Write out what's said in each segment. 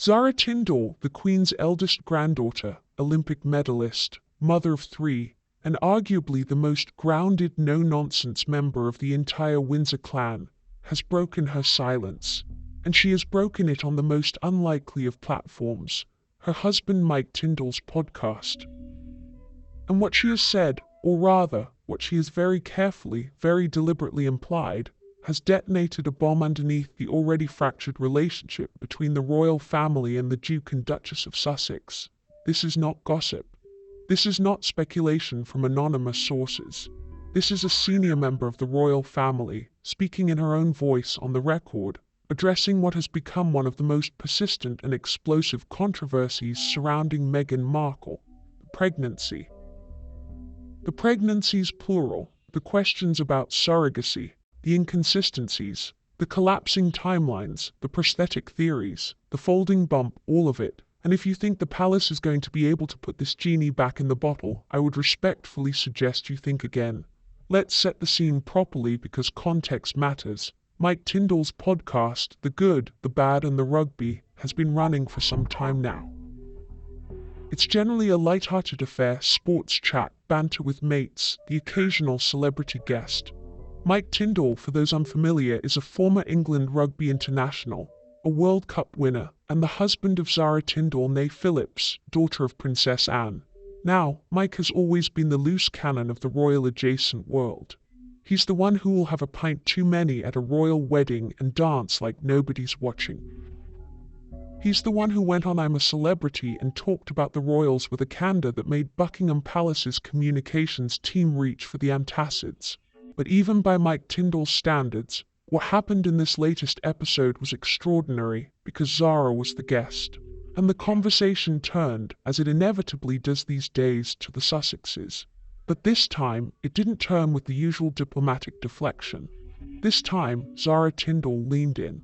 Zara Tindall, the Queen's eldest granddaughter, Olympic medalist, mother of 3, and arguably the most grounded, no-nonsense member of the entire Windsor clan, has broken her silence. And she has broken it on the most unlikely of platforms, her husband Mike Tindall's podcast. And what she has said, or rather, what she has very carefully, very deliberately implied, has detonated a bomb underneath the already fractured relationship between the royal family and the Duke and Duchess of Sussex. This is not gossip. This is not speculation from anonymous sources. This is a senior member of the royal family, speaking in her own voice on the record, addressing what has become one of the most persistent and explosive controversies surrounding Meghan Markle, pregnancy. The pregnancies plural, the questions about surrogacy, the inconsistencies, the collapsing timelines, the prosthetic theories, the folding bump, all of it. And if you think the palace is going to be able to put this genie back in the bottle, I would respectfully suggest you think again. Let's set the scene properly because context matters. Mike Tindall's podcast, The Good, The Bad and The Rugby, has been running for some time now. It's generally a light-hearted affair, sports chat, banter with mates, the occasional celebrity guest. Mike Tindall, for those unfamiliar, is a former England rugby international, a World Cup winner, and the husband of Zara Tindall née Phillips, daughter of Princess Anne. Now, Mike has always been the loose cannon of the royal adjacent world. He's the one who will have a pint too many at a royal wedding and dance like nobody's watching. He's the one who went on I'm a Celebrity and talked about the royals with a candor that made Buckingham Palace's communications team reach for the antacids. But even by Mike Tindall's standards, what happened in this latest episode was extraordinary because Zara was the guest. And the conversation turned, as it inevitably does these days, to the Sussexes. But this time, it didn't turn with the usual diplomatic deflection. This time, Zara Tindall leaned in.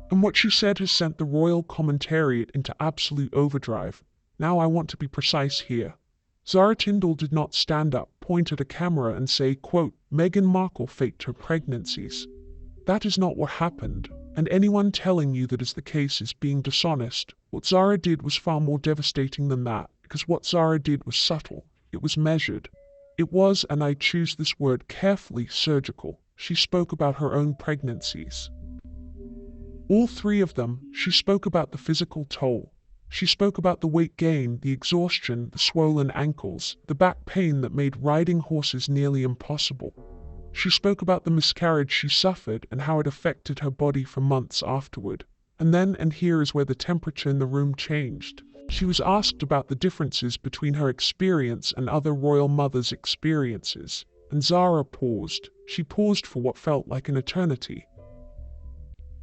And what she said has sent the royal commentariat into absolute overdrive. Now I want to be precise here. Zara Tindall did not stand up, point at a camera and say, quote, Meghan Markle faked her pregnancies. That is not what happened, and anyone telling you that is the case is being dishonest. What Zara did was far more devastating than that, because what Zara did was subtle. It was measured. It was, and I choose this word carefully, surgical. She spoke about her own pregnancies. All 3 of them. She spoke about the physical toll. She spoke about the weight gain, the exhaustion, the swollen ankles, the back pain that made riding horses nearly impossible. She spoke about the miscarriage she suffered and how it affected her body for months afterward. And then, and here is where the temperature in the room changed. She was asked about the differences between her experience and other royal mothers' experiences. And Zara paused. She paused for what felt like an eternity.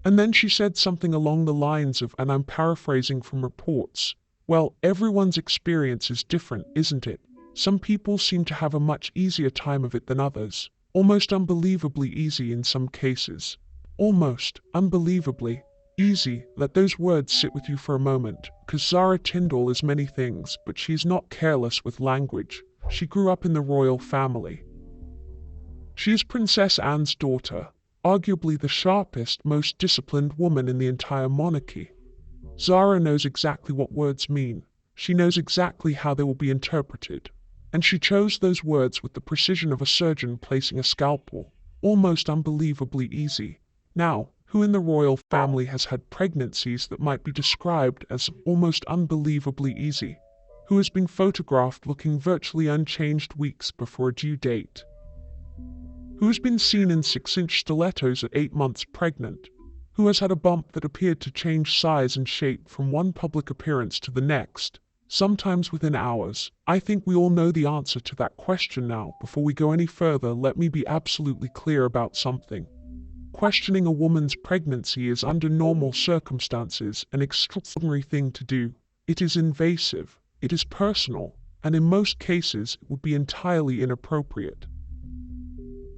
And then she said something along the lines of, and I'm paraphrasing from reports, well, everyone's experience is different, isn't it? Some people seem to have a much easier time of it than others. Almost unbelievably easy in some cases. Almost unbelievably easy. Let those words sit with you for a moment, because Zara Tindall is many things, but she's not careless with language. She grew up in the royal family. She is Princess Anne's daughter, arguably the sharpest, most disciplined woman in the entire monarchy. Zara knows exactly what words mean. She knows exactly how they will be interpreted. And she chose those words with the precision of a surgeon placing a scalpel. Almost unbelievably easy. Now, who in the royal family has had pregnancies that might be described as almost unbelievably easy? Who has been photographed looking virtually unchanged weeks before a due date? Who has been seen in 6-inch stilettos at 8 months pregnant? Who has had a bump that appeared to change size and shape from one public appearance to the next, sometimes within hours? I think we all know the answer to that question now. Before we go any further, let me be absolutely clear about something. Questioning a woman's pregnancy is under normal circumstances an extraordinary thing to do. It is invasive, it is personal, and in most cases it would be entirely inappropriate.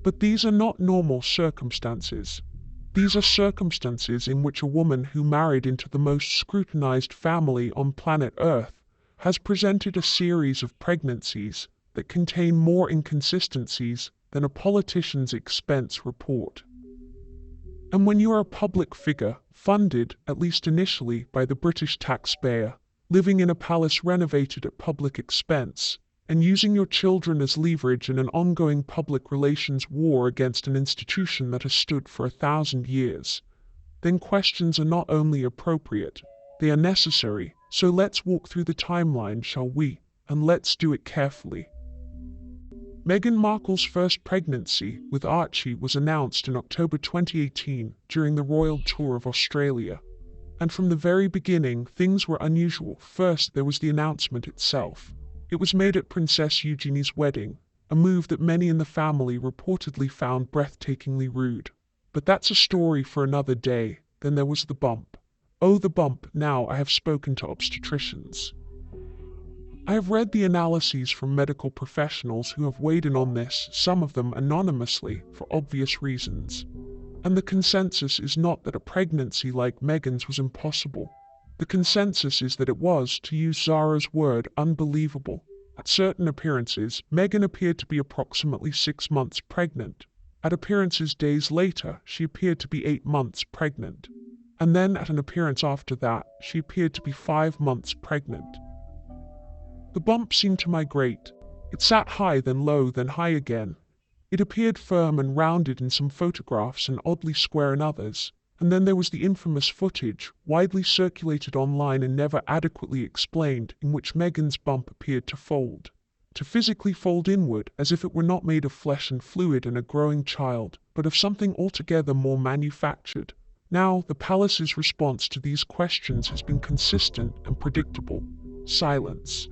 But these are not normal circumstances. These are circumstances in which a woman who married into the most scrutinized family on planet Earth has presented a series of pregnancies that contain more inconsistencies than a politician's expense report. And when you are a public figure, funded, at least initially, by the British taxpayer, living in a palace renovated at public expense, and using your children as leverage in an ongoing public relations war against an institution that has stood for 1,000 years, then questions are not only appropriate, they are necessary. So let's walk through the timeline, shall we? And let's do it carefully. Meghan Markle's first pregnancy with Archie was announced in October 2018 during the royal tour of Australia. And from the very beginning, things were unusual. First, there was the announcement itself. It was made at Princess Eugenie's wedding, a move that many in the family reportedly found breathtakingly rude. But that's a story for another day. Then there was the bump. Oh, the bump. Now I have spoken to obstetricians. I have read the analyses from medical professionals who have weighed in on this, some of them anonymously, for obvious reasons. And the consensus is not that a pregnancy like Meghan's was impossible. The consensus is that it was, to use Zara's word, unbelievable. At certain appearances, Meghan appeared to be approximately 6 months pregnant. At appearances days later, she appeared to be 8 months pregnant. And then at an appearance after that, she appeared to be 5 months pregnant. The bump seemed to migrate. It sat high, then low, then high again. It appeared firm and rounded in some photographs and oddly square in others. And then there was the infamous footage, widely circulated online and never adequately explained, in which Meghan's bump appeared to fold. To physically fold inward, as if it were not made of flesh and fluid and a growing child, but of something altogether more manufactured. Now, the palace's response to these questions has been consistent and predictable. Silence.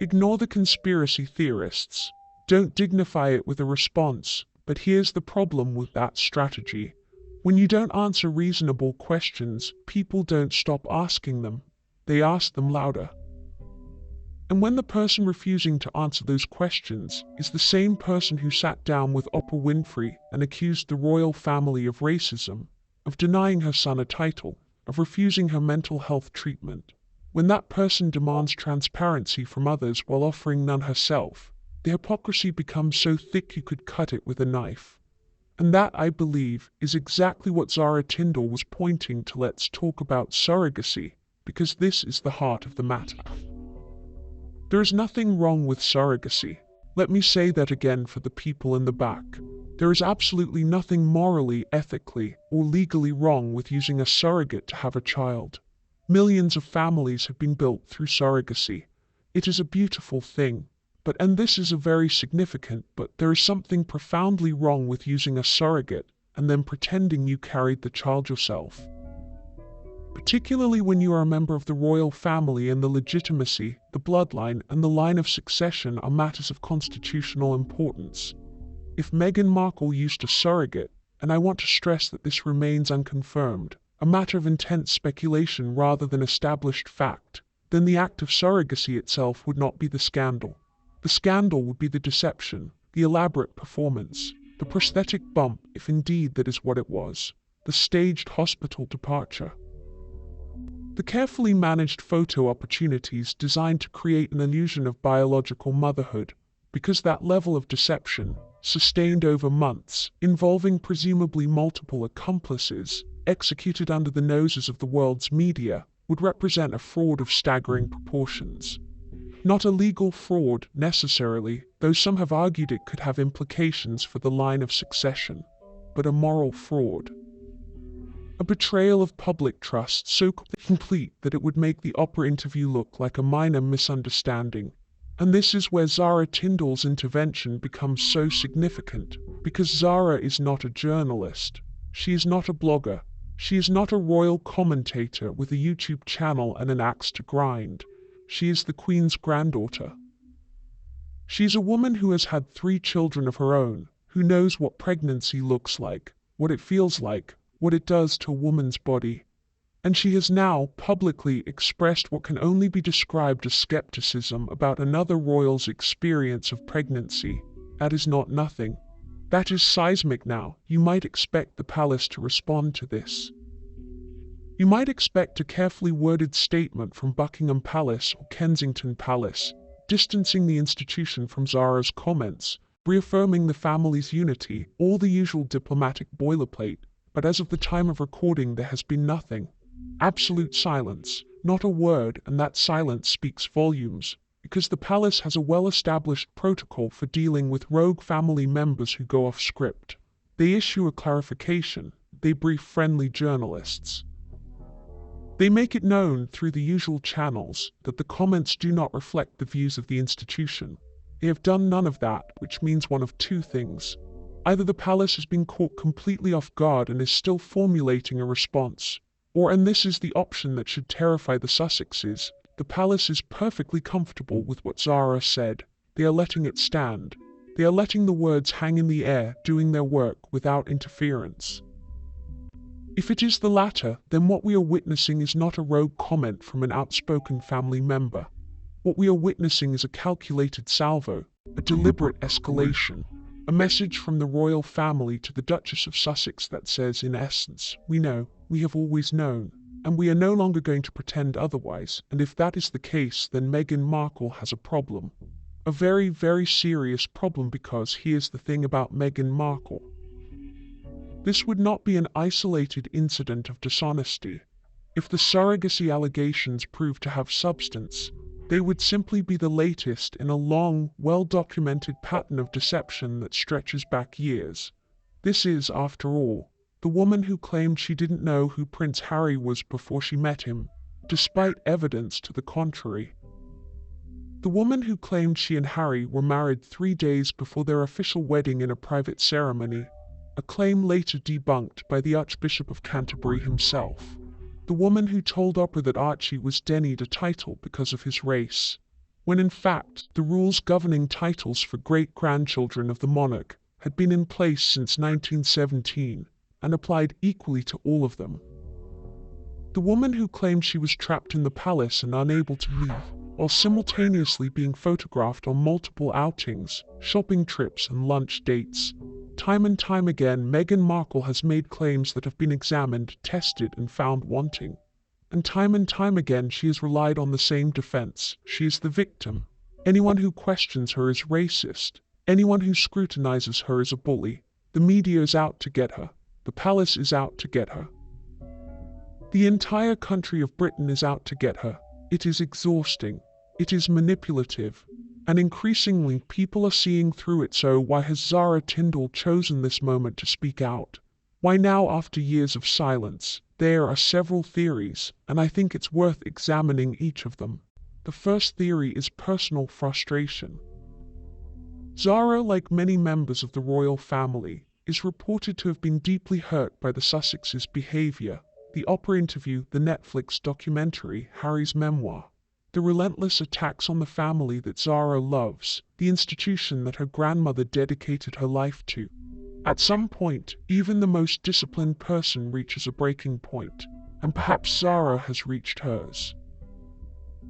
Ignore the conspiracy theorists. Don't dignify it with a response. But here's the problem with that strategy. When you don't answer reasonable questions, people don't stop asking them. They ask them louder. And when the person refusing to answer those questions is the same person who sat down with Oprah Winfrey and accused the royal family of racism, of denying her son a title, of refusing her mental health treatment, when that person demands transparency from others while offering none herself, the hypocrisy becomes so thick you could cut it with a knife. And that, I believe, is exactly what Zara Tindall was pointing to. Let's talk about surrogacy, because this is the heart of the matter. There is nothing wrong with surrogacy. Let me say that again for the people in the back. There is absolutely nothing morally, ethically, or legally wrong with using a surrogate to have a child. Millions of families have been built through surrogacy. It is a beautiful thing. And this is a very significant, but there is something profoundly wrong with using a surrogate and then pretending you carried the child yourself. Particularly when you are a member of the royal family and the legitimacy, the bloodline, and the line of succession are matters of constitutional importance. If Meghan Markle used a surrogate, and I want to stress that this remains unconfirmed, a matter of intense speculation rather than established fact, then the act of surrogacy itself would not be the scandal. The scandal would be the deception, the elaborate performance, the prosthetic bump, if indeed that is what it was, the staged hospital departure. The carefully managed photo opportunities designed to create an illusion of biological motherhood, because that level of deception, sustained over months, involving presumably multiple accomplices, executed under the noses of the world's media, would represent a fraud of staggering proportions. Not a legal fraud, necessarily, though some have argued it could have implications for the line of succession, but a moral fraud. A betrayal of public trust so complete that it would make the Oprah interview look like a minor misunderstanding. And this is where Zara Tindall's intervention becomes so significant, because Zara is not a journalist. She is not a blogger. She is not a royal commentator with a YouTube channel and an axe to grind. She is the Queen's granddaughter. She is a woman who has had 3 children of her own, who knows what pregnancy looks like, what it feels like, what it does to a woman's body. And she has now publicly expressed what can only be described as skepticism about another royal's experience of pregnancy. That is not nothing. That is seismic now. You might expect the palace to respond to this. You might expect a carefully worded statement from Buckingham Palace or Kensington Palace, distancing the institution from Zara's comments, reaffirming the family's unity, all the usual diplomatic boilerplate. but as of the time of recording there has been nothing. Absolute silence, not a word, and that silence speaks volumes, because the palace has a well-established protocol for dealing with rogue family members who go off script. They issue a clarification, they brief friendly journalists. They make it known through the usual channels that the comments do not reflect the views of the institution. They have done none of that, which means one of two things. Either the palace has been caught completely off guard and is still formulating a response, or, and this is the option that should terrify the Sussexes, the palace is perfectly comfortable with what Zara said. They are letting it stand. They are letting the words hang in the air, doing their work without interference. If it is the latter, then what we are witnessing is not a rogue comment from an outspoken family member. What we are witnessing is a calculated salvo, a deliberate escalation, a message from the royal family to the Duchess of Sussex that says, in essence, we know, we have always known, and we are no longer going to pretend otherwise, and if that is the case, then Meghan Markle has a problem. A very, very serious problem, because here's the thing about Meghan Markle. This would not be an isolated incident of dishonesty. If the surrogacy allegations prove to have substance, they would simply be the latest in a long, well-documented pattern of deception that stretches back years. This is, after all, the woman who claimed she didn't know who Prince Harry was before she met him, despite evidence to the contrary. The woman who claimed she and Harry were married 3 days before their official wedding in a private ceremony, a claim later debunked by the Archbishop of Canterbury himself. The woman who told Oprah that Archie was denied a title because of his race, when in fact the rules governing titles for great-grandchildren of the monarch had been in place since 1917 and applied equally to all of them. The woman who claimed she was trapped in the palace and unable to leave, while simultaneously being photographed on multiple outings, shopping trips and lunch dates. Time and time again, Meghan Markle has made claims that have been examined, tested, and found wanting. And time again she has relied on the same defense. She is the victim. Anyone who questions her is racist. Anyone who scrutinizes her is a bully. The media is out to get her. The palace is out to get her. The entire country of Britain is out to get her. It is exhausting. It is manipulative. And increasingly people are seeing through it. So why has Zara Tindall chosen this moment to speak out? Why now, after years of silence? There are several theories, and I think it's worth examining each of them. The first theory is personal frustration. Zara, like many members of the royal family, is reported to have been deeply hurt by the Sussexes' behavior, the Oprah interview, the Netflix documentary, Harry's memoir, the relentless attacks on the family that Zara loves, the institution that her grandmother dedicated her life to. At some point, even the most disciplined person reaches a breaking point, and perhaps Zara has reached hers.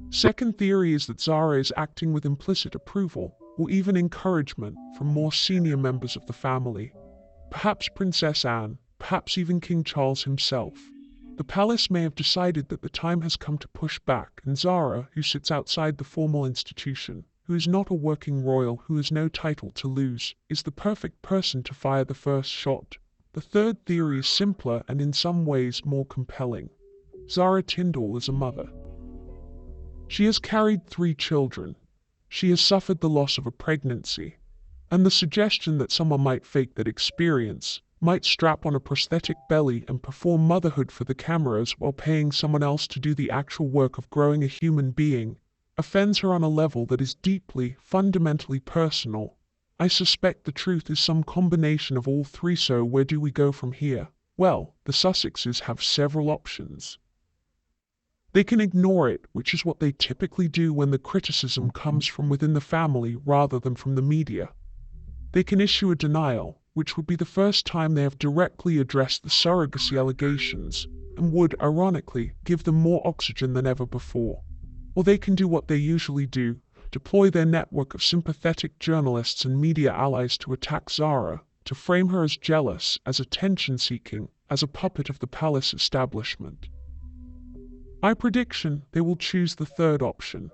Second theory is that Zara is acting with implicit approval, or even encouragement, from more senior members of the family. Perhaps Princess Anne, perhaps even King Charles himself. The palace may have decided that the time has come to push back, and Zara, who sits outside the formal institution, who is not a working royal, who has no title to lose, is the perfect person to fire the first shot. The third theory is simpler and in some ways more compelling. Zara Tindall is a mother. She has carried 3 children. She has suffered the loss of a pregnancy. And the suggestion that someone might fake that experience, might strap on a prosthetic belly and perform motherhood for the cameras while paying someone else to do the actual work of growing a human being, offends her on a level that is deeply, fundamentally personal. I suspect the truth is some combination of all 3. So where do we go from here? Well, the Sussexes have several options. They can ignore it, which is what they typically do when the criticism comes from within the family rather than from the media. They can issue a denial, which would be the first time they have directly addressed the surrogacy allegations, and would, ironically, give them more oxygen than ever before. Or they can do what they usually do, deploy their network of sympathetic journalists and media allies to attack Zara, to frame her as jealous, as attention-seeking, as a puppet of the palace establishment. My prediction, they will choose the third option.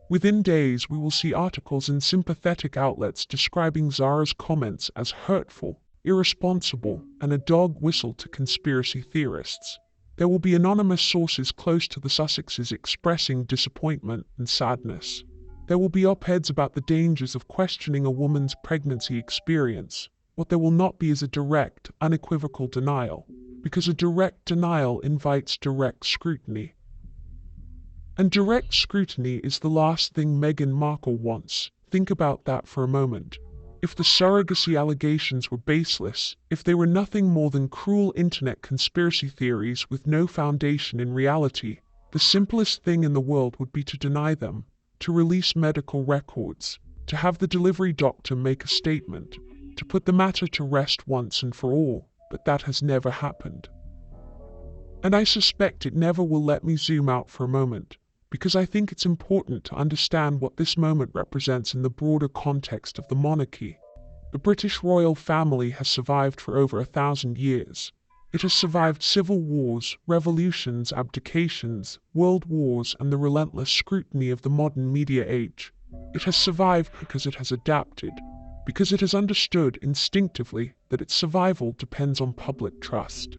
Within days we will see articles in sympathetic outlets describing Zara's comments as hurtful, irresponsible, and a dog whistle to conspiracy theorists. There will be anonymous sources close to the Sussexes expressing disappointment and sadness. There will be op-eds about the dangers of questioning a woman's pregnancy experience. What there will not be is a direct, unequivocal denial, because a direct denial invites direct scrutiny. And direct scrutiny is the last thing Meghan Markle wants. Think about that for a moment. If the surrogacy allegations were baseless, if they were nothing more than cruel internet conspiracy theories with no foundation in reality, the simplest thing in the world would be to deny them, to release medical records, to have the delivery doctor make a statement, to put the matter to rest once and for all, but that has never happened. And I suspect it never will. Let me zoom out for a moment, because I think it's important to understand what this moment represents in the broader context of the monarchy. The British royal family has survived for over 1,000 years. It has survived civil wars, revolutions, abdications, world wars, and the relentless scrutiny of the modern media age. It has survived because it has adapted, because it has understood instinctively that its survival depends on public trust.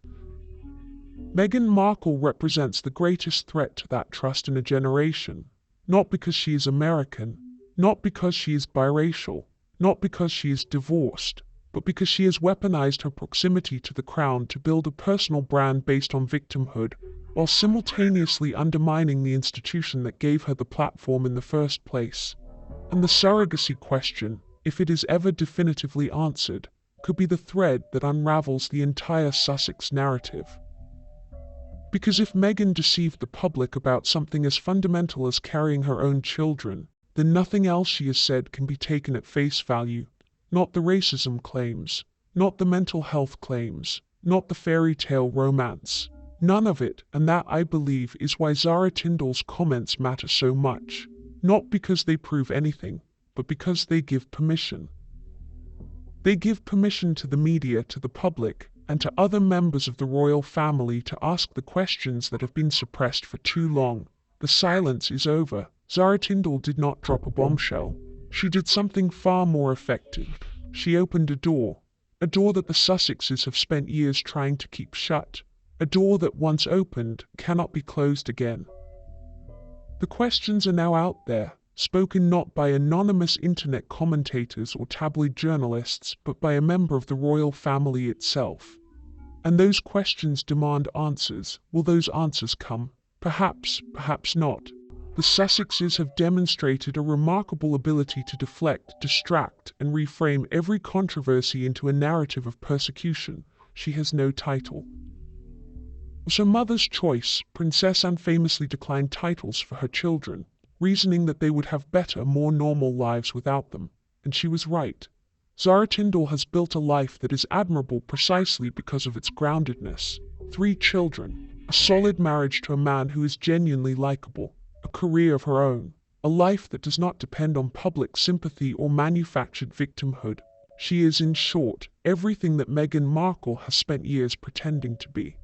Meghan Markle represents the greatest threat to that trust in a generation, not because she is American, not because she is biracial, not because she is divorced, but because she has weaponized her proximity to the crown to build a personal brand based on victimhood, while simultaneously undermining the institution that gave her the platform in the first place. And the surrogacy question, if it is ever definitively answered, could be the thread that unravels the entire Sussex narrative. Because if Meghan deceived the public about something as fundamental as carrying her own children, then nothing else she has said can be taken at face value. Not the racism claims, not the mental health claims, not the fairy tale romance. None of it, and that, I believe, is why Zara Tindall's comments matter so much. Not because they prove anything, but because they give permission. They give permission to the media, to the public, and to other members of the royal family to ask the questions that have been suppressed for too long. The silence is over. Zara Tindall did not drop a bombshell. She did something far more effective. She opened a door that the Sussexes have spent years trying to keep shut, a door that once opened cannot be closed again. The questions are now out there, spoken not by anonymous internet commentators or tabloid journalists, but by a member of the royal family itself. And those questions demand answers. Will those answers come? Perhaps, perhaps not. The Sussexes have demonstrated a remarkable ability to deflect, distract, and reframe every controversy into a narrative of persecution. She has no title. It was her mother's choice. Princess Anne famously declined titles for her children, reasoning that they would have better, more normal lives without them. And she was right. Zara Tindall has built a life that is admirable precisely because of its groundedness. 3 children, a solid marriage to a man who is genuinely likable, a career of her own, a life that does not depend on public sympathy or manufactured victimhood. She is, in short, everything that Meghan Markle has spent years pretending to be.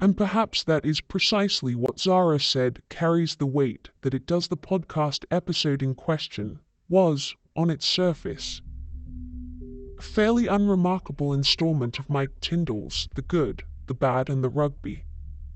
And perhaps that is precisely what Zara said carries the weight that it does. The podcast episode in question was, on its surface, a fairly unremarkable installment of Mike Tindall's The Good, the Bad, and the Rugby.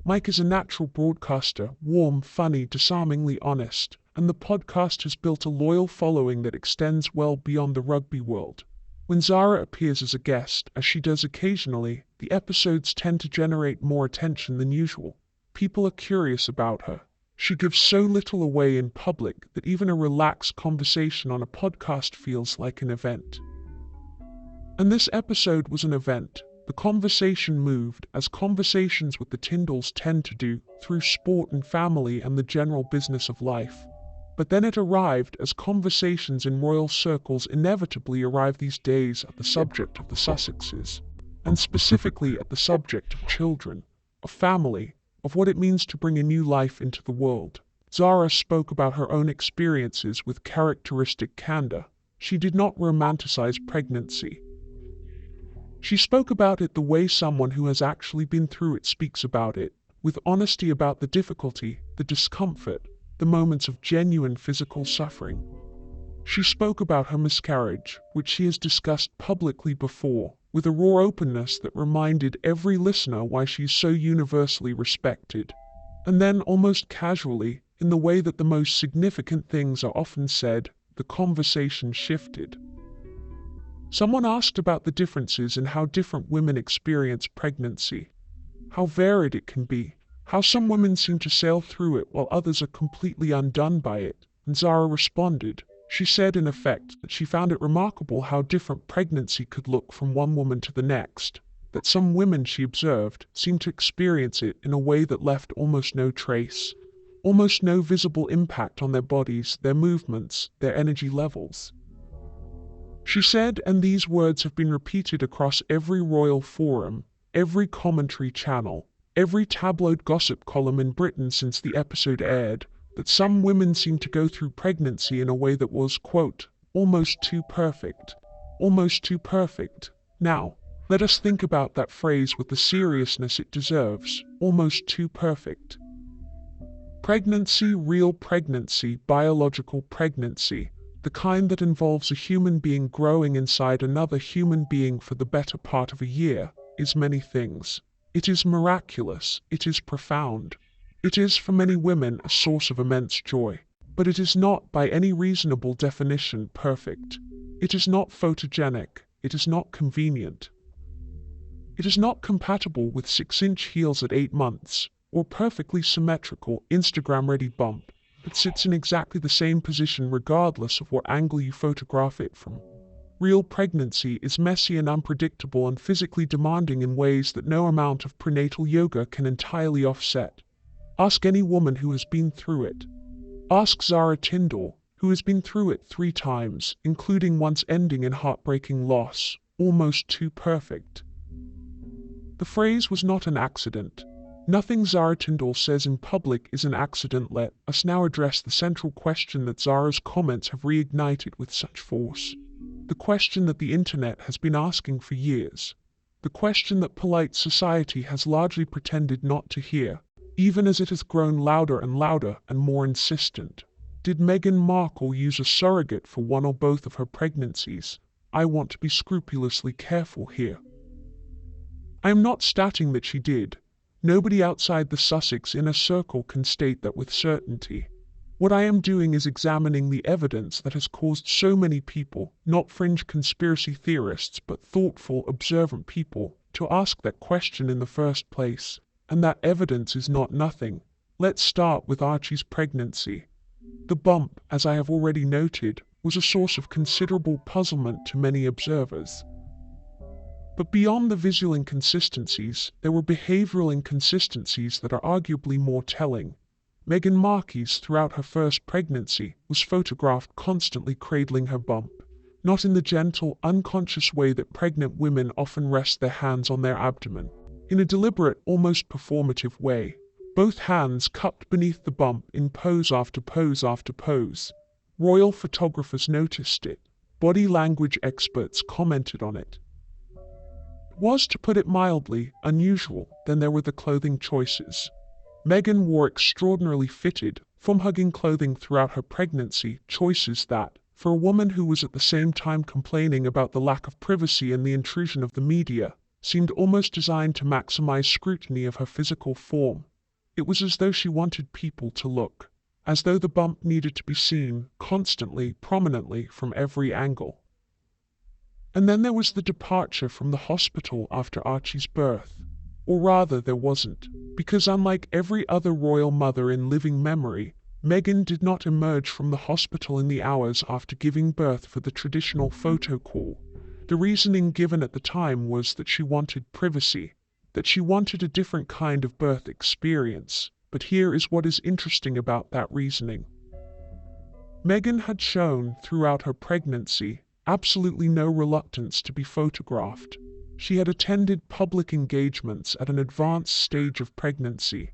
Mike is a natural broadcaster, warm, funny, disarmingly honest, and the podcast has built a loyal following that extends well beyond the rugby world. When Zara appears as a guest, as she does occasionally, the episodes tend to generate more attention than usual. People are curious about her. She gives so little away in public that even a relaxed conversation on a podcast feels like an event. And this episode was an event. The conversation moved, as conversations with the Tindalls tend to do, through sport and family and the general business of life. But then it arrived, as conversations in royal circles inevitably arrive these days, at the subject of the Sussexes, and specifically at the subject of children, of family, of what it means to bring a new life into the world. Zara spoke about her own experiences with characteristic candor. She did not romanticize pregnancy. She spoke about it the way someone who has actually been through it speaks about it, with honesty about the difficulty, the discomfort, the moments of genuine physical suffering. She spoke about her miscarriage, which she has discussed publicly before, with a raw openness that reminded every listener why she is so universally respected. And then, almost casually, in the way that the most significant things are often said, the conversation shifted. Someone asked about the differences in how different women experience pregnancy, how varied it can be, how some women seem to sail through it while others are completely undone by it, and Zara responded. She said in effect that she found it remarkable how different pregnancy could look from one woman to the next, that some women she observed seemed to experience it in a way that left almost no trace, almost no visible impact on their bodies, their movements, their energy levels. She said, and these words have been repeated across every royal forum, every commentary channel, every tabloid gossip column in Britain since the episode aired, that some women seem to go through pregnancy in a way that was, quote, almost too perfect. Almost too perfect. Now, let us think about that phrase with the seriousness it deserves. Almost too perfect. Pregnancy, real pregnancy, biological pregnancy, the kind that involves a human being growing inside another human being for the better part of a year, is many things. It is miraculous. It is profound. It is for many women a source of immense joy, but it is not by any reasonable definition perfect. It is not photogenic. It is not convenient. It is not compatible with 6-inch heels at 8 months, or perfectly symmetrical Instagram-ready bump that sits in exactly the same position regardless of what angle you photograph it from. Real pregnancy is messy and unpredictable and physically demanding in ways that no amount of prenatal yoga can entirely offset. Ask any woman who has been through it. Ask Zara Tindall, who has been through it 3 times, including once ending in heartbreaking loss. Almost too perfect. The phrase was not an accident. Nothing Zara Tindall says in public is an accident. Let us now address the central question that Zara's comments have reignited with such force. The question that the internet has been asking for years. The question that polite society has largely pretended not to hear, even as it has grown louder and more insistent. Did Meghan Markle use a surrogate for one or both of her pregnancies? I want to be scrupulously careful here. I am not stating that she did. Nobody outside the Sussex inner circle can state that with certainty. What I am doing is examining the evidence that has caused so many people, not fringe conspiracy theorists but thoughtful, observant people, to ask that question in the first place. And that evidence is not nothing. Let's start with Archie's pregnancy. The bump, as I have already noted, was a source of considerable puzzlement to many observers. But beyond the visual inconsistencies, there were behavioral inconsistencies that are arguably more telling. Meghan Markle's throughout her first pregnancy was photographed constantly cradling her bump, not in the gentle, unconscious way that pregnant women often rest their hands on their abdomen. In a deliberate, almost performative way, both hands cupped beneath the bump in pose after pose after pose. Royal photographers noticed it. Body language experts commented on it. It was, to put it mildly, unusual. Then there were the clothing choices. Meghan wore extraordinarily fitted, form-hugging clothing throughout her pregnancy, choices that, for a woman who was at the same time complaining about the lack of privacy and the intrusion of the media, seemed almost designed to maximize scrutiny of her physical form. It was as though she wanted people to look, as though the bump needed to be seen, constantly, prominently, from every angle. And then there was the departure from the hospital after Archie's birth. Or rather, there wasn't, because unlike every other royal mother in living memory, Meghan did not emerge from the hospital in the hours after giving birth for the traditional photo call. The reasoning given at the time was that she wanted privacy, that she wanted a different kind of birth experience. But here is what is interesting about that reasoning. Meghan had shown, throughout her pregnancy, absolutely no reluctance to be photographed. She had attended public engagements at an advanced stage of pregnancy.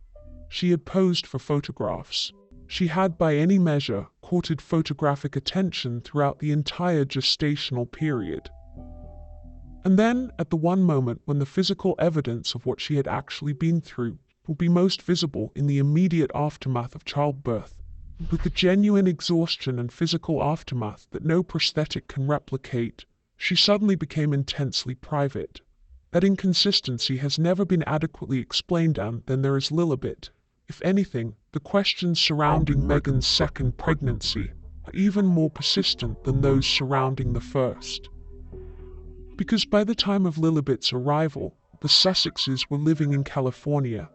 She had posed for photographs. She had, by any measure, courted photographic attention throughout the entire gestational period. And then, at the one moment when the physical evidence of what she had actually been through will be most visible in the immediate aftermath of childbirth, with the genuine exhaustion and physical aftermath that no prosthetic can replicate, she suddenly became intensely private. That inconsistency has never been adequately explained, and then there is Lilibet. If anything, the questions surrounding Meghan's second pregnancy are even more persistent than those surrounding the first. Because by the time of Lilibet's arrival, the Sussexes were living in California.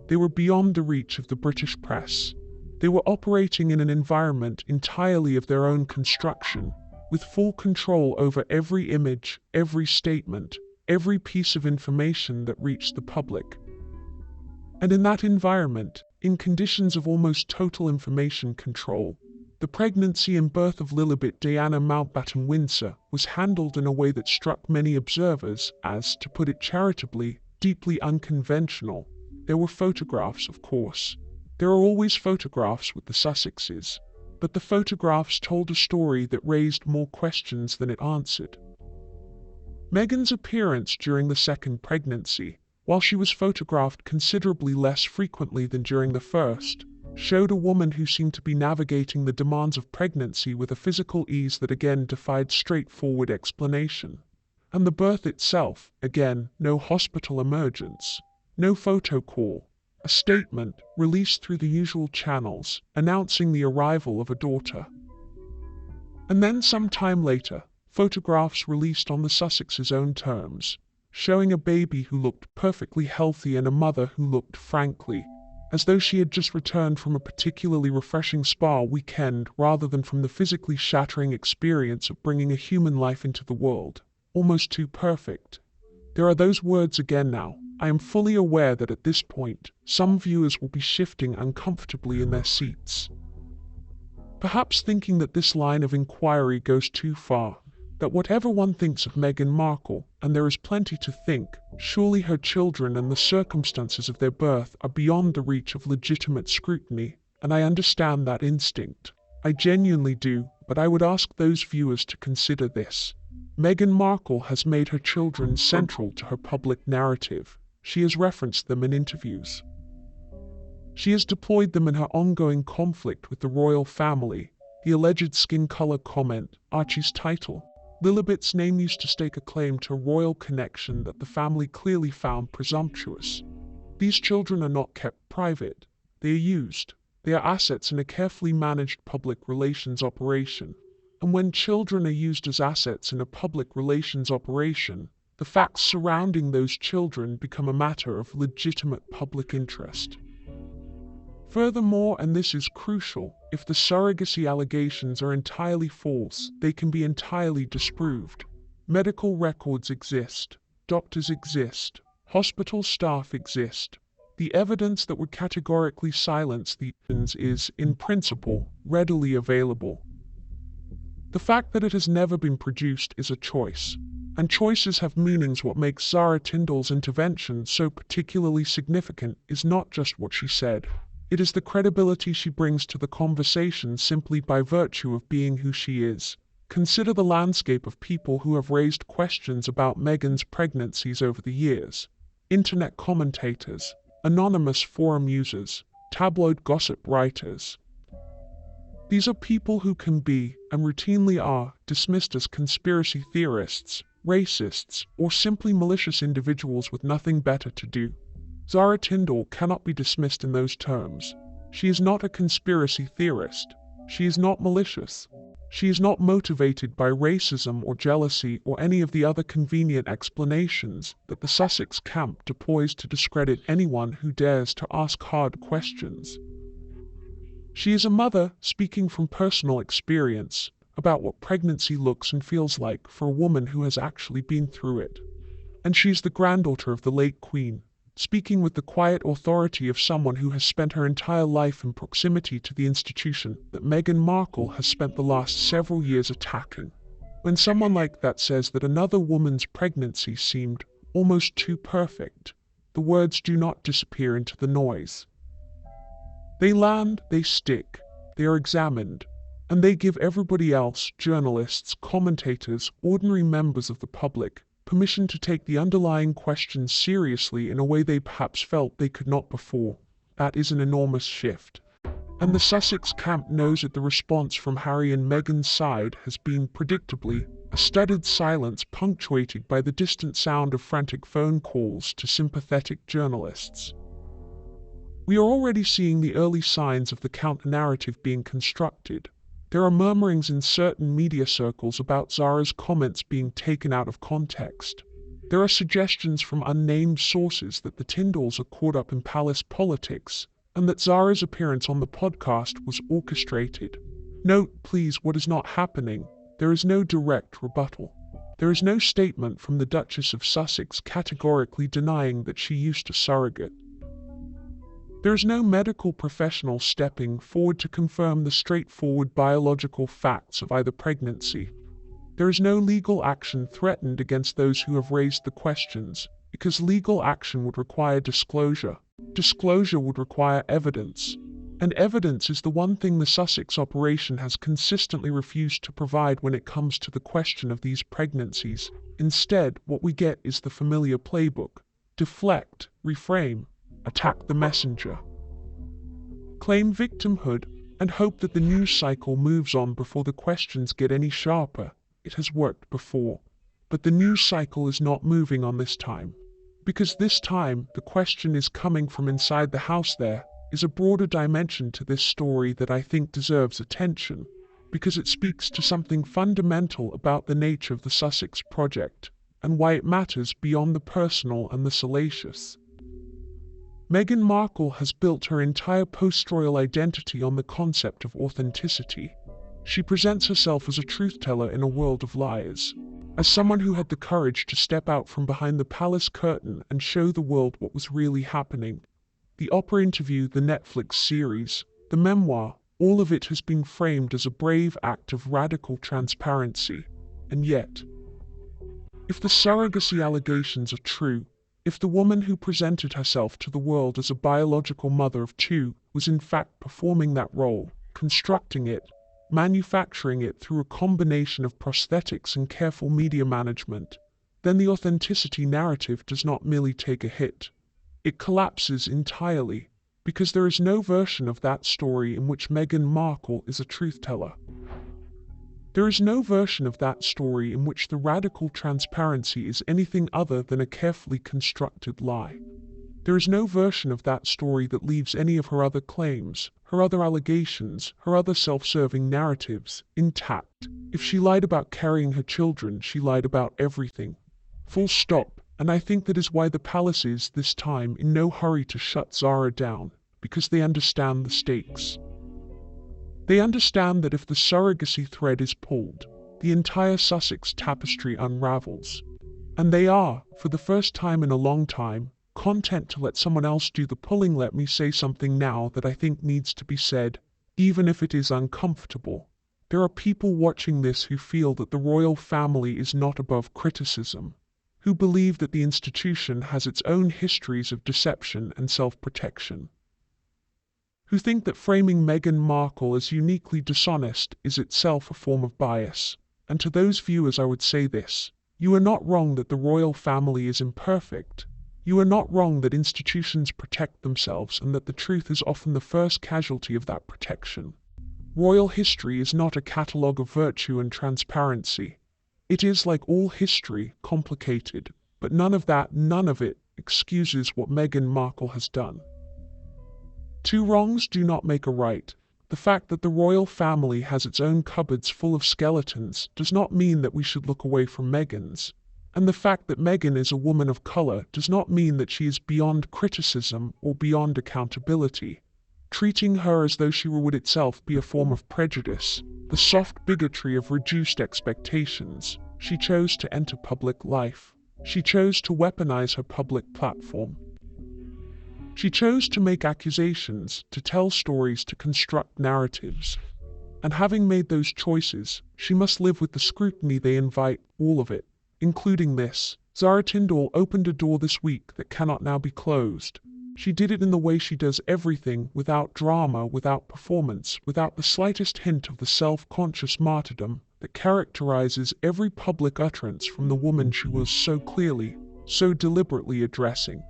They were beyond the reach of the British press. They were operating in an environment entirely of their own construction, with full control over every image, every statement, every piece of information that reached the public. And in that environment, in conditions of almost total information control, the pregnancy and birth of Lilibet Diana Mountbatten Windsor was handled in a way that struck many observers as, to put it charitably, deeply unconventional. There were photographs, of course. There are always photographs with the Sussexes, but the photographs told a story that raised more questions than it answered. Meghan's appearance during the second pregnancy, while she was photographed considerably less frequently than during the first, showed a woman who seemed to be navigating the demands of pregnancy with a physical ease that again defied straightforward explanation. And the birth itself, again, no hospital emergence, no photo call, a statement released through the usual channels announcing the arrival of a daughter. And then some time later, photographs released on the Sussexes' own terms, showing a baby who looked perfectly healthy and a mother who looked, frankly, as though she had just returned from a particularly refreshing spa weekend rather than from the physically shattering experience of bringing a human life into the world. Almost too perfect. There are those words again now. I am fully aware that at this point, some viewers will be shifting uncomfortably in their seats, perhaps thinking that this line of inquiry goes too far, that whatever one thinks of Meghan Markle, and there is plenty to think, surely her children and the circumstances of their birth are beyond the reach of legitimate scrutiny, and I understand that instinct. I genuinely do, but I would ask those viewers to consider this. Meghan Markle has made her children central to her public narrative. She has referenced them in interviews. She has deployed them in her ongoing conflict with the royal family, the alleged skin color comment, Archie's title. Lilibet's name used to stake a claim to a royal connection that the family clearly found presumptuous. These children are not kept private. They are used. They are assets in a carefully managed public relations operation. And when children are used as assets in a public relations operation, the facts surrounding those children become a matter of legitimate public interest. Furthermore, and this is crucial, if the surrogacy allegations are entirely false, they can be entirely disproved. Medical records exist, doctors exist, hospital staff exist. The evidence that would categorically silence the is, in principle, readily available. The fact that it has never been produced is a choice, and choices have meanings. What makes Zara Tindall's intervention so particularly significant is not just what she said. It is the credibility she brings to the conversation simply by virtue of being who she is. Consider the landscape of people who have raised questions about Meghan's pregnancies over the years. Internet commentators, anonymous forum users, tabloid gossip writers. These are people who can be, and routinely are, dismissed as conspiracy theorists, racists, or simply malicious individuals with nothing better to do. Zara Tindall cannot be dismissed in those terms. She is not a conspiracy theorist. She is not malicious. She is not motivated by racism or jealousy or any of the other convenient explanations that the Sussex camp deploys to discredit anyone who dares to ask hard questions. She is a mother speaking from personal experience about what pregnancy looks and feels like for a woman who has actually been through it. And she is the granddaughter of the late Queen, speaking with the quiet authority of someone who has spent her entire life in proximity to the institution that Meghan Markle has spent the last several years attacking. When someone like that says that another woman's pregnancy seemed almost too perfect, the words do not disappear into the noise. They land, they stick, they are examined, and they give everybody else, journalists, commentators, ordinary members of the public, permission to take the underlying questions seriously in a way they perhaps felt they could not before. That is an enormous shift. And the Sussex camp knows that the response from Harry and Meghan's side has been, predictably, a studied silence punctuated by the distant sound of frantic phone calls to sympathetic journalists. We are already seeing the early signs of the counter-narrative being constructed. There are murmurings in certain media circles about Zara's comments being taken out of context. There are suggestions from unnamed sources that the Tindalls are caught up in palace politics, and that Zara's appearance on the podcast was orchestrated. Note, please, what is not happening. There is no direct rebuttal. There is no statement from the Duchess of Sussex categorically denying that she used a surrogate. There is no medical professional stepping forward to confirm the straightforward biological facts of either pregnancy. There is no legal action threatened against those who have raised the questions, because legal action would require disclosure. Disclosure would require evidence. And evidence is the one thing the Sussex operation has consistently refused to provide when it comes to the question of these pregnancies. Instead, what we get is the familiar playbook: deflect, reframe, attack the messenger, claim victimhood, and hope that the news cycle moves on before the questions get any sharper. It has worked before. But the news cycle is not moving on this time. Because this time, the question is coming from inside the house. There is a broader dimension to this story that I think deserves attention, because it speaks to something fundamental about the nature of the Sussex project, and why it matters beyond the personal and the salacious. Meghan Markle has built her entire post-royal identity on the concept of authenticity. She presents herself as a truth-teller in a world of lies, as someone who had the courage to step out from behind the palace curtain and show the world what was really happening. The Oprah interview, the Netflix series, the memoir, all of it has been framed as a brave act of radical transparency. And yet, if the surrogacy allegations are true, if the woman who presented herself to the world as a biological mother of two was in fact performing that role, constructing it, manufacturing it through a combination of prosthetics and careful media management, then the authenticity narrative does not merely take a hit. It collapses entirely, because there is no version of that story in which Meghan Markle is a truth-teller. There is no version of that story in which the radical transparency is anything other than a carefully constructed lie. There is no version of that story that leaves any of her other claims, her other allegations, her other self-serving narratives, intact. If she lied about carrying her children, she lied about everything. Full stop. And I think that is why the palace is, this time, in no hurry to shut Zara down, because they understand the stakes. They understand that if the surrogacy thread is pulled, the entire Sussex tapestry unravels. And they are, for the first time in a long time, content to let someone else do the pulling. Let me say something now that I think needs to be said, even if it is uncomfortable. There are people watching this who feel that the royal family is not above criticism, who believe that the institution has its own histories of deception and self-protection, who think that framing Meghan Markle as uniquely dishonest is itself a form of bias. And to those viewers I would say this: you are not wrong that the royal family is imperfect. You are not wrong that institutions protect themselves and that the truth is often the first casualty of that protection. Royal history is not a catalogue of virtue and transparency. It is, like all history, complicated, but none of it, excuses what Meghan Markle has done. Two wrongs do not make a right. The fact that the royal family has its own cupboards full of skeletons does not mean that we should look away from Meghan's. And the fact that Meghan is a woman of color does not mean that she is beyond criticism or beyond accountability. Treating her as though she would itself be a form of prejudice, the soft bigotry of reduced expectations. She chose to enter public life. She chose to weaponize her public platform. She chose to make accusations, to tell stories, to construct narratives. And having made those choices, she must live with the scrutiny they invite, all of it, including this. Zara Tindall opened a door this week that cannot now be closed. She did it in the way she does everything, without drama, without performance, without the slightest hint of the self-conscious martyrdom that characterizes every public utterance from the woman she was so clearly, so deliberately addressing.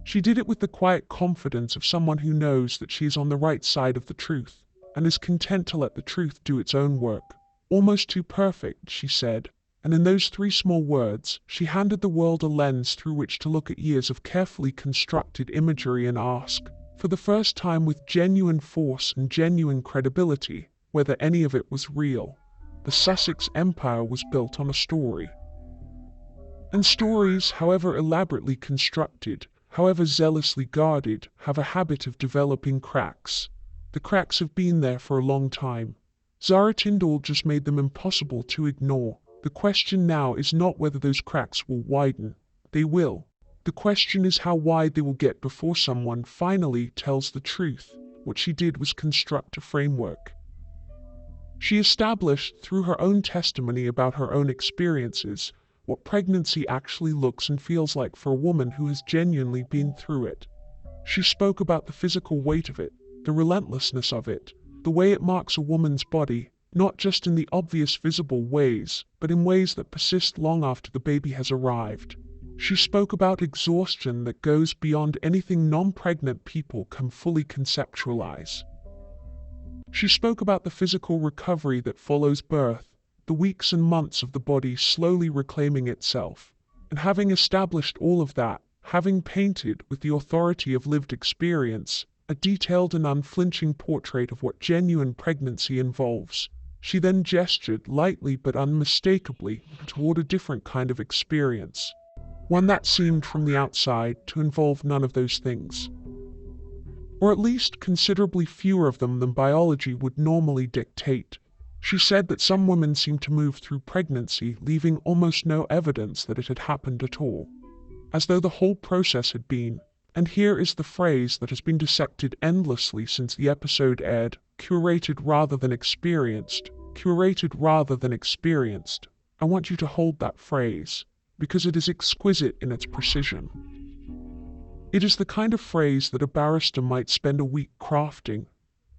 She did it with the quiet confidence of someone who knows that she is on the right side of the truth, and is content to let the truth do its own work. Almost too perfect, she said, and in those 3 small words, she handed the world a lens through which to look at years of carefully constructed imagery and ask, for the first time with genuine force and genuine credibility, whether any of it was real. The Sussex Empire was built on a story. And stories, however elaborately constructed, however zealously guarded, have a habit of developing cracks. The cracks have been there for a long time. Zara Tindall just made them impossible to ignore. The question now is not whether those cracks will widen. They will. The question is how wide they will get before someone finally tells the truth. What she did was construct a framework. She established, through her own testimony about her own experiences, what pregnancy actually looks and feels like for a woman who has genuinely been through it. She spoke about the physical weight of it, the relentlessness of it, the way it marks a woman's body, not just in the obvious visible ways, but in ways that persist long after the baby has arrived. She spoke about exhaustion that goes beyond anything non-pregnant people can fully conceptualize. She spoke about the physical recovery that follows birth, the weeks and months of the body slowly reclaiming itself. And having established all of that, having painted, with the authority of lived experience, a detailed and unflinching portrait of what genuine pregnancy involves, she then gestured lightly but unmistakably toward a different kind of experience, one that seemed from the outside to involve none of those things. Or at least considerably fewer of them than biology would normally dictate. She said that some women seem to move through pregnancy leaving almost no evidence that it had happened at all, as though the whole process had been, and here is the phrase that has been dissected endlessly since the episode aired, curated rather than experienced, curated rather than experienced. I want you to hold that phrase, because it is exquisite in its precision. It is the kind of phrase that a barrister might spend a week crafting.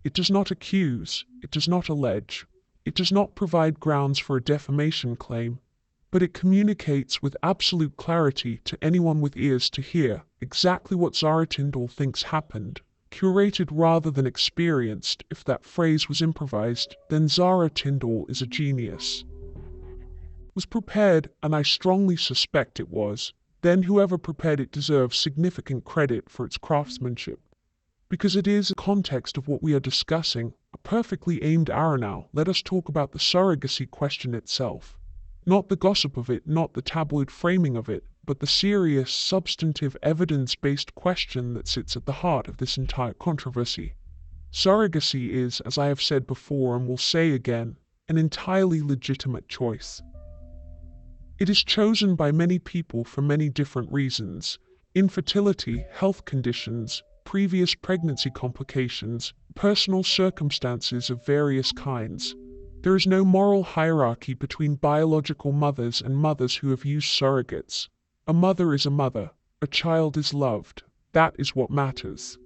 It does not accuse, it does not allege, it does not provide grounds for a defamation claim, but it communicates with absolute clarity to anyone with ears to hear exactly what Zara Tindall thinks happened. Curated rather than experienced. If that phrase was improvised, then Zara Tindall is a genius. Was prepared, and I strongly suspect it was, then whoever prepared it deserves significant credit for its craftsmanship. Because it is the context of what we are discussing, a perfectly aimed arrow now. Let us talk about the surrogacy question itself. Not the gossip of it, not the tabloid framing of it, but the serious, substantive, evidence-based question that sits at the heart of this entire controversy. Surrogacy is, as I have said before and will say again, an entirely legitimate choice. It is chosen by many people for many different reasons: infertility, health conditions, previous pregnancy complications, personal circumstances of various kinds. There is no moral hierarchy between biological mothers and mothers who have used surrogates. A mother is a mother, a child is loved. That is what matters.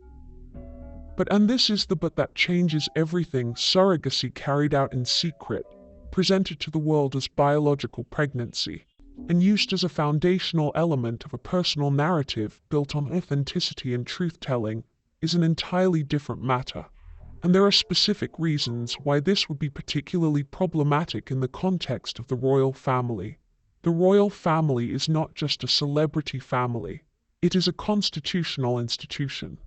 But that changes everything. Surrogacy carried out in secret, presented to the world as biological pregnancy, and used as a foundational element of a personal narrative built on authenticity and truth-telling, is an entirely different matter. And there are specific reasons why this would be particularly problematic in the context of the royal family. The royal family is not just a celebrity family, it is a constitutional institution.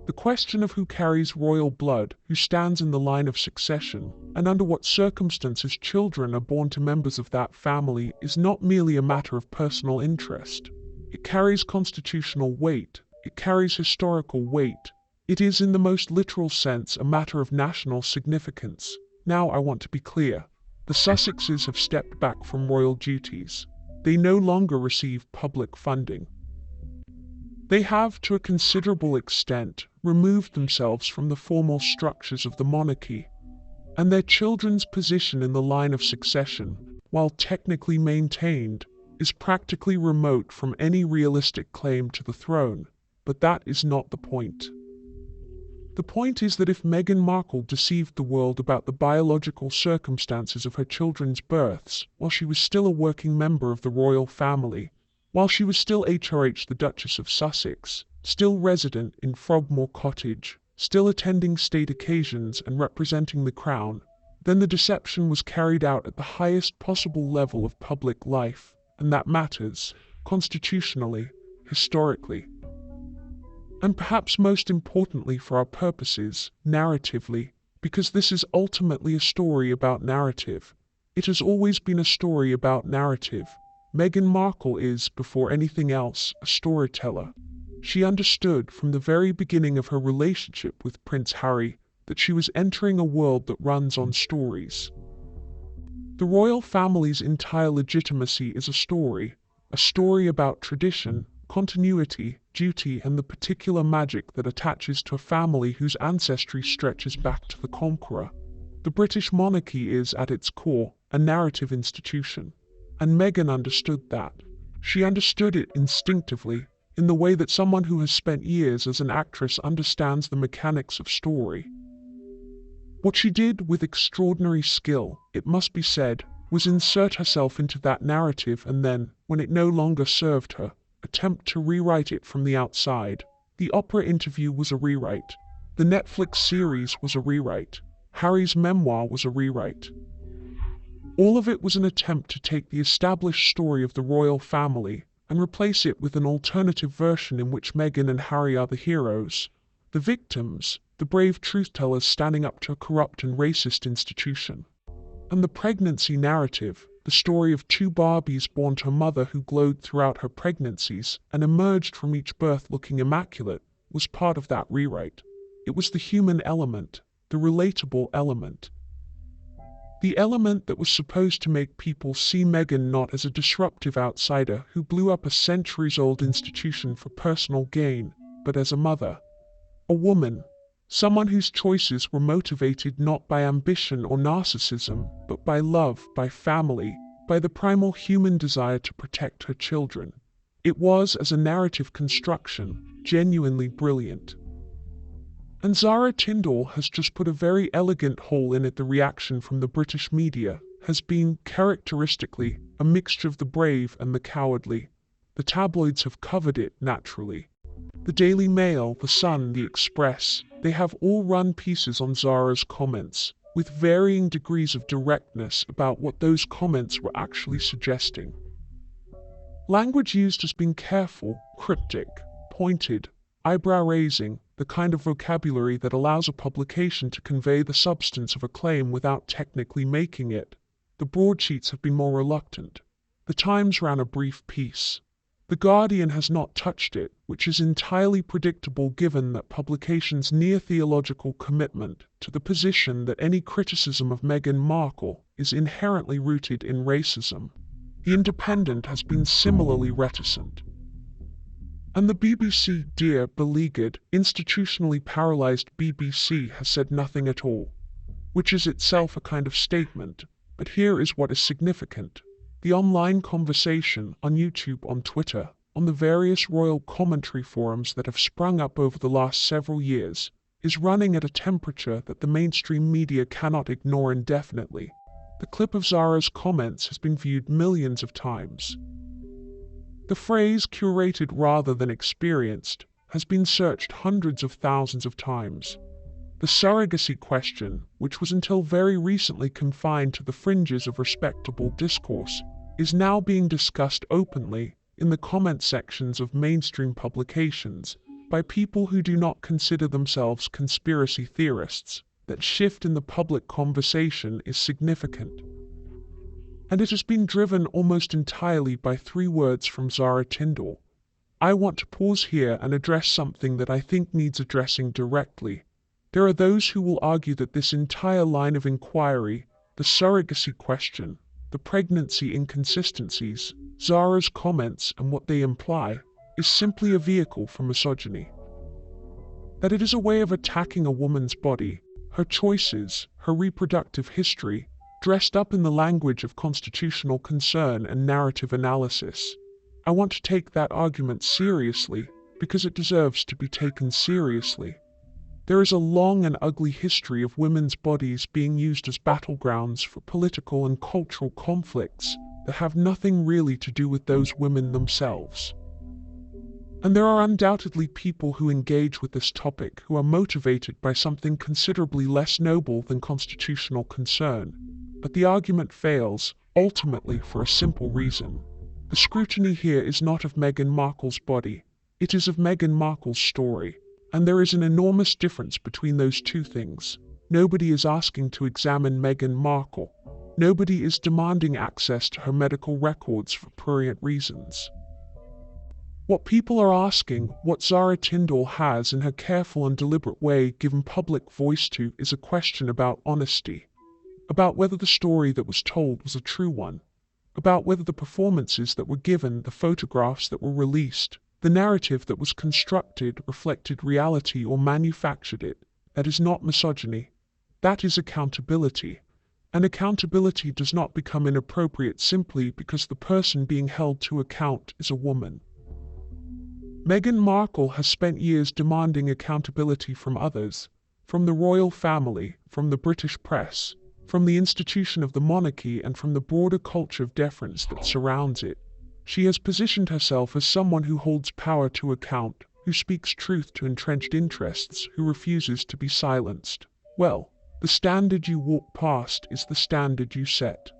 The question of who carries royal blood, who stands in the line of succession, and under what circumstances children are born to members of that family is not merely a matter of personal interest. It carries constitutional weight, it carries historical weight. It is in the most literal sense a matter of national significance. Now I want to be clear. The Sussexes have stepped back from royal duties. They no longer receive public funding. They have, to a considerable extent, removed themselves from the formal structures of the monarchy, and their children's position in the line of succession, while technically maintained, is practically remote from any realistic claim to the throne. But that is not the point. The point is that if Meghan Markle deceived the world about the biological circumstances of her children's births while she was still a working member of the royal family, While she was still HRH the Duchess of Sussex, still resident in Frogmore Cottage, still attending state occasions and representing the Crown, then the deception was carried out at the highest possible level of public life, and that matters, constitutionally, historically. And perhaps most importantly for our purposes, narratively, because this is ultimately a story about narrative. It has always been a story about narrative. Meghan Markle is, before anything else, a storyteller. She understood from the very beginning of her relationship with Prince Harry that she was entering a world that runs on stories. The royal family's entire legitimacy is a story about tradition, continuity, duty, and the particular magic that attaches to a family whose ancestry stretches back to the conqueror. The British monarchy is, at its core, a narrative institution. And Meghan understood that. She understood it instinctively, in the way that someone who has spent years as an actress understands the mechanics of story. What she did with extraordinary skill, it must be said, was insert herself into that narrative and then, when it no longer served her, attempt to rewrite it from the outside. The Oprah interview was a rewrite. The Netflix series was a rewrite. Harry's memoir was a rewrite. All of it was an attempt to take the established story of the royal family and replace it with an alternative version in which Meghan and Harry are the heroes, the victims, the brave truth-tellers standing up to a corrupt and racist institution. And the pregnancy narrative, the story of two Barbies born to a mother who glowed throughout her pregnancies and emerged from each birth looking immaculate, was part of that rewrite. It was the human element, the relatable element. The element that was supposed to make people see Meghan not as a disruptive outsider who blew up a centuries-old institution for personal gain, but as a mother, a woman, someone whose choices were motivated not by ambition or narcissism, but by love, by family, by the primal human desire to protect her children. It was, as a narrative construction, genuinely brilliant. And Zara Tindall has just put a very elegant hole in it. The reaction from the British media has been, characteristically, a mixture of the brave and the cowardly. The tabloids have covered it, naturally. The Daily Mail, The Sun, The Express, they have all run pieces on Zara's comments, with varying degrees of directness about what those comments were actually suggesting. Language used has been careful, cryptic, pointed, eyebrow-raising, the kind of vocabulary that allows a publication to convey the substance of a claim without technically making it. The broadsheets have been more reluctant. The Times ran a brief piece. The Guardian has not touched it, which is entirely predictable given that publication's near-theological commitment to the position that any criticism of Meghan Markle is inherently rooted in racism. The Independent has been similarly reticent. And the BBC, dear, beleaguered, institutionally paralyzed BBC, has said nothing at all, which is itself a kind of statement. But here is what is significant. The online conversation, on YouTube, on Twitter, on the various royal commentary forums that have sprung up over the last several years, is running at a temperature that the mainstream media cannot ignore indefinitely. The clip of Zara's comments has been viewed millions of times. The phrase curated rather than experienced has been searched hundreds of thousands of times. The surrogacy question, which was until very recently confined to the fringes of respectable discourse, is now being discussed openly in the comment sections of mainstream publications by people who do not consider themselves conspiracy theorists. That shift in the public conversation is significant. And it has been driven almost entirely by three words from Zara Tindall. I want to pause here and address something that I think needs addressing directly. There are those who will argue that this entire line of inquiry, the surrogacy question, the pregnancy inconsistencies, Zara's comments and what they imply, is simply a vehicle for misogyny. That it is a way of attacking a woman's body, her choices, her reproductive history, dressed up in the language of constitutional concern and narrative analysis. I want to take that argument seriously because it deserves to be taken seriously. There is a long and ugly history of women's bodies being used as battlegrounds for political and cultural conflicts, that have nothing really to do with those women themselves. And there are undoubtedly people who engage with this topic who are motivated by something considerably less noble than constitutional concern. But the argument fails, ultimately for a simple reason. The scrutiny here is not of Meghan Markle's body, it is of Meghan Markle's story. And there is an enormous difference between those two things. Nobody is asking to examine Meghan Markle. Nobody is demanding access to her medical records for prurient reasons. What people are asking, what Zara Tindall has in her careful and deliberate way given public voice to, is a question about honesty. About whether the story that was told was a true one. About whether the performances that were given, the photographs that were released, the narrative that was constructed reflected reality or manufactured it. That is not misogyny. That is accountability. And accountability does not become inappropriate simply because the person being held to account is a woman. Meghan Markle has spent years demanding accountability from others, from the royal family, from the British press, from the institution of the monarchy, and from the broader culture of deference that surrounds it. She has positioned herself as someone who holds power to account, who speaks truth to entrenched interests, who refuses to be silenced. Well, the standard you walk past is the standard you set.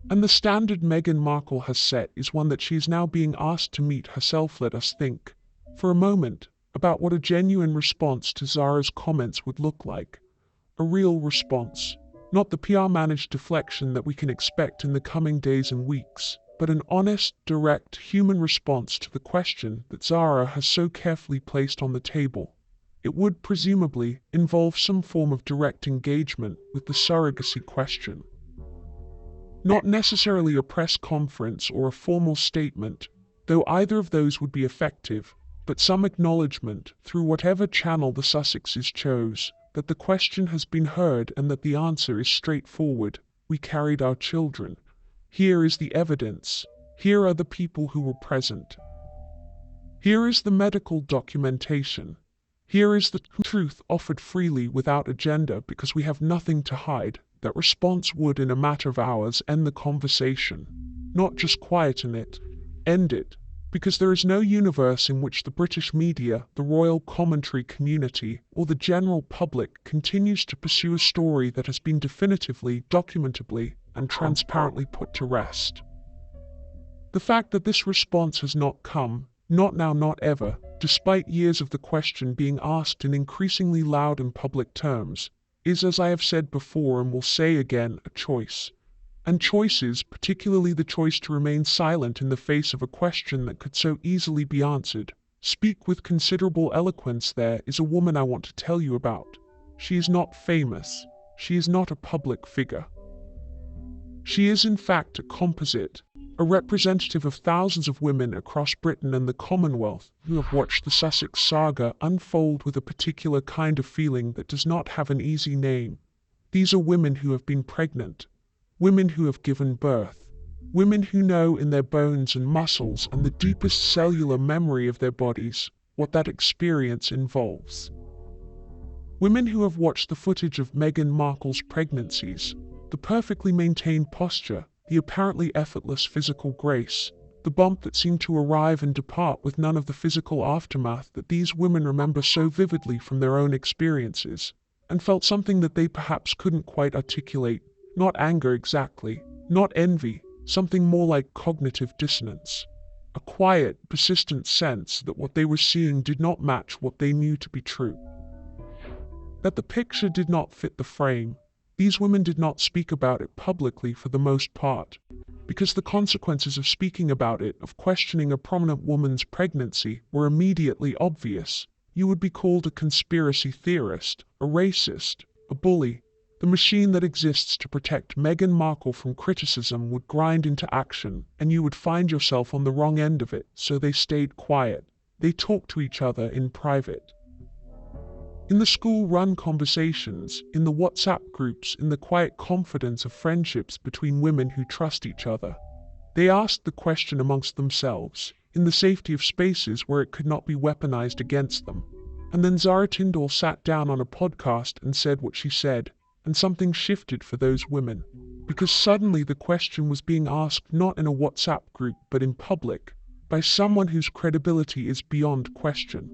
And the standard Meghan Markle has set is one that she is now being asked to meet herself. Let us think, for a moment, about what a genuine response to Zara's comments would look like. A real response. Not the PR-managed deflection that we can expect in the coming days and weeks, but an honest, direct, human response to the question that Zara has so carefully placed on the table. It would, presumably, involve some form of direct engagement with the surrogacy question. Not necessarily a press conference or a formal statement, though either of those would be effective, but some acknowledgement, through whatever channel the Sussexes chose, that the question has been heard and that the answer is straightforward. We carried our children. Here is the evidence. Here are the people who were present. Here is the medical documentation. Here is the truth offered freely without agenda because we have nothing to hide. That response would, in a matter of hours, end the conversation. Not just quieten it, end it. Because there is no universe in which the British media, the royal commentary community, or the general public continues to pursue a story that has been definitively, documentably, and transparently put to rest. The fact that this response has not come, not now, not ever, despite years of the question being asked in increasingly loud and public terms, is, as I have said before and will say again, a choice. And choices, particularly the choice to remain silent in the face of a question that could so easily be answered, speak with considerable eloquence. There is a woman I want to tell you about. She is not famous. She is not a public figure. She is in fact a composite, a representative of thousands of women across Britain and the Commonwealth who have watched the Sussex saga unfold with a particular kind of feeling that does not have an easy name. These are women who have been pregnant, women who have given birth, women who know in their bones and muscles and the deepest cellular memory of their bodies what that experience involves. Women who have watched the footage of Meghan Markle's pregnancies, the perfectly maintained posture, the apparently effortless physical grace, the bump that seemed to arrive and depart with none of the physical aftermath that these women remember so vividly from their own experiences, and felt something that they perhaps couldn't quite articulate, not anger exactly, not envy, something more like cognitive dissonance. A quiet, persistent sense that what they were seeing did not match what they knew to be true. That the picture did not fit the frame. These women did not speak about it publicly for the most part, because the consequences of speaking about it, of questioning a prominent woman's pregnancy, were immediately obvious. You would be called a conspiracy theorist, a racist, a bully. The machine that exists to protect Meghan Markle from criticism would grind into action, and you would find yourself on the wrong end of it, so they stayed quiet. They talked to each other in private. In the school-run conversations, in the WhatsApp groups, in the quiet confidence of friendships between women who trust each other. They asked the question amongst themselves, in the safety of spaces where it could not be weaponized against them. And then Zara Tindall sat down on a podcast and said what she said, and something shifted for those women. because suddenly the question was being asked not in a WhatsApp group but in public, by someone whose credibility is beyond question.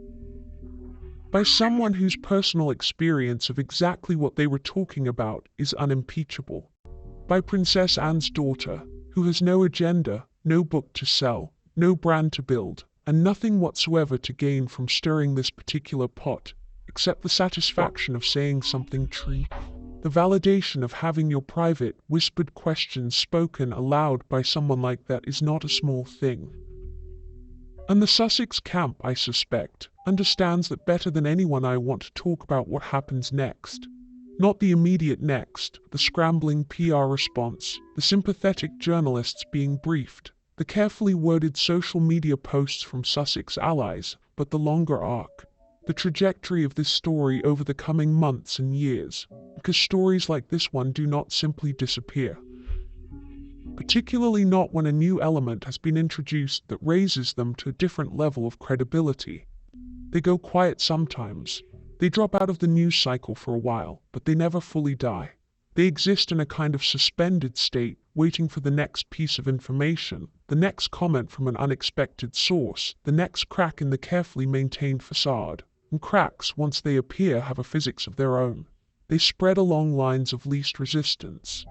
By someone whose personal experience of exactly what they were talking about is unimpeachable. By Princess Anne's daughter, who has no agenda, no book to sell, no brand to build, and nothing whatsoever to gain from stirring this particular pot, except the satisfaction of saying something true. The validation of having your private, whispered questions spoken aloud by someone like that is not a small thing. And the Sussex camp, I suspect, understands that better than anyone. I want to talk about what happens next. Not the immediate next, the scrambling PR response, the sympathetic journalists being briefed, the carefully worded social media posts from Sussex allies, but the longer arc. The trajectory of this story over the coming months and years, because stories like this one do not simply disappear. Particularly not when a new element has been introduced that raises them to a different level of credibility. They go quiet sometimes. They drop out of the news cycle for a while, but they never fully die. They exist in a kind of suspended state, waiting for the next piece of information, the next comment from an unexpected source, the next crack in the carefully maintained facade. And cracks, once they appear, have a physics of their own. They spread along lines of least resistance.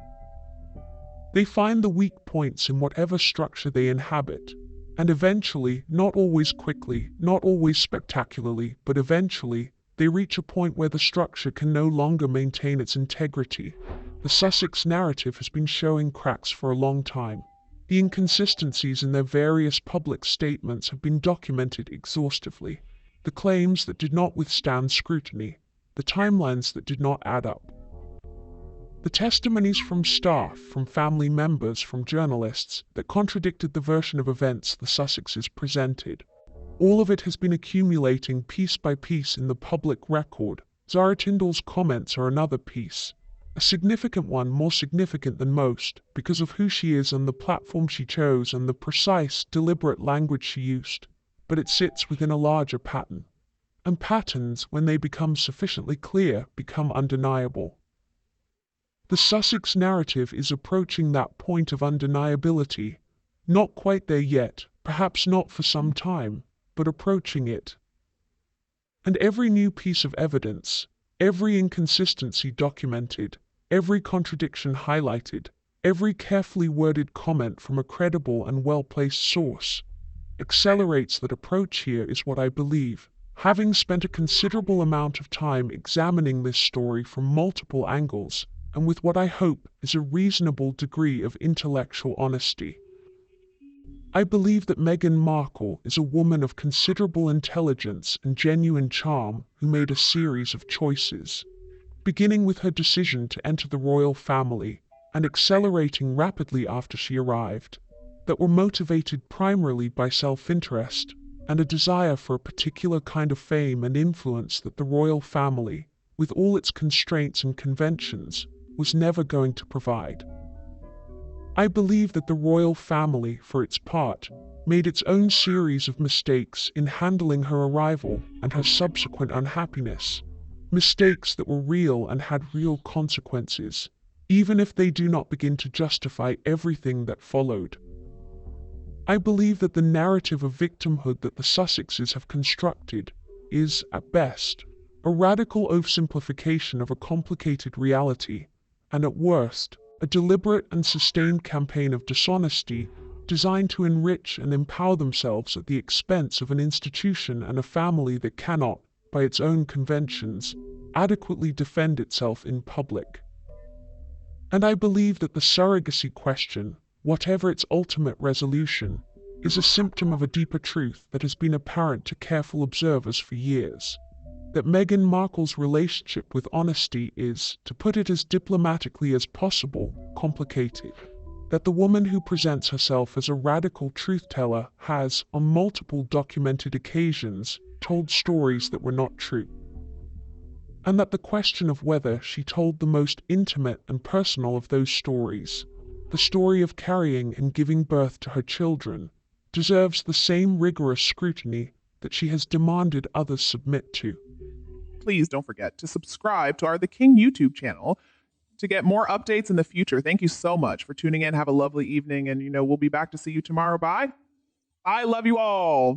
They find the weak points in whatever structure they inhabit, and eventually, not always quickly, not always spectacularly, but eventually, they reach a point where the structure can no longer maintain its integrity. The Sussex narrative has been showing cracks for a long time. The inconsistencies in their various public statements have been documented exhaustively. The claims that did not withstand scrutiny, the timelines that did not add up. The testimonies from staff, from family members, from journalists that contradicted the version of events the Sussexes presented. All of it has been accumulating piece by piece in the public record. Zara Tindall's comments are another piece. A significant one, more significant than most, because of who she is and the platform she chose and the precise, deliberate language she used. But it sits within a larger pattern. And patterns, when they become sufficiently clear, become undeniable. The Sussex narrative is approaching that point of undeniability. Not quite there yet, perhaps not for some time, but approaching it. And every new piece of evidence, every inconsistency documented, every contradiction highlighted, every carefully worded comment from a credible and well-placed source, accelerates that approach. Here is what I believe, having spent a considerable amount of time examining this story from multiple angles, and with what I hope is a reasonable degree of intellectual honesty. I believe that Meghan Markle is a woman of considerable intelligence and genuine charm who made a series of choices, beginning with her decision to enter the royal family and accelerating rapidly after she arrived, that were motivated primarily by self-interest and a desire for a particular kind of fame and influence that the royal family, with all its constraints and conventions, was never going to provide. I believe that the royal family, for its part, made its own series of mistakes in handling her arrival and her subsequent unhappiness, mistakes that were real and had real consequences, even if they do not begin to justify everything that followed. I believe that the narrative of victimhood that the Sussexes have constructed is, at best, a radical oversimplification of a complicated reality, and at worst, a deliberate and sustained campaign of dishonesty designed to enrich and empower themselves at the expense of an institution and a family that cannot, by its own conventions, adequately defend itself in public. And I believe that the surrogacy question, whatever its ultimate resolution, is a symptom of a deeper truth that has been apparent to careful observers for years. That Meghan Markle's relationship with honesty is, to put it as diplomatically as possible, complicated. That the woman who presents herself as a radical truth-teller has, on multiple documented occasions, told stories that were not true. And that the question of whether she told the most intimate and personal of those stories, the story of carrying and giving birth to her children, deserves the same rigorous scrutiny that she has demanded others submit to. Please don't forget to subscribe to our The King YouTube channel to get more updates in the future. Thank you so much for tuning in. Have a lovely evening. And, we'll be back to see you tomorrow. Bye. I love you all.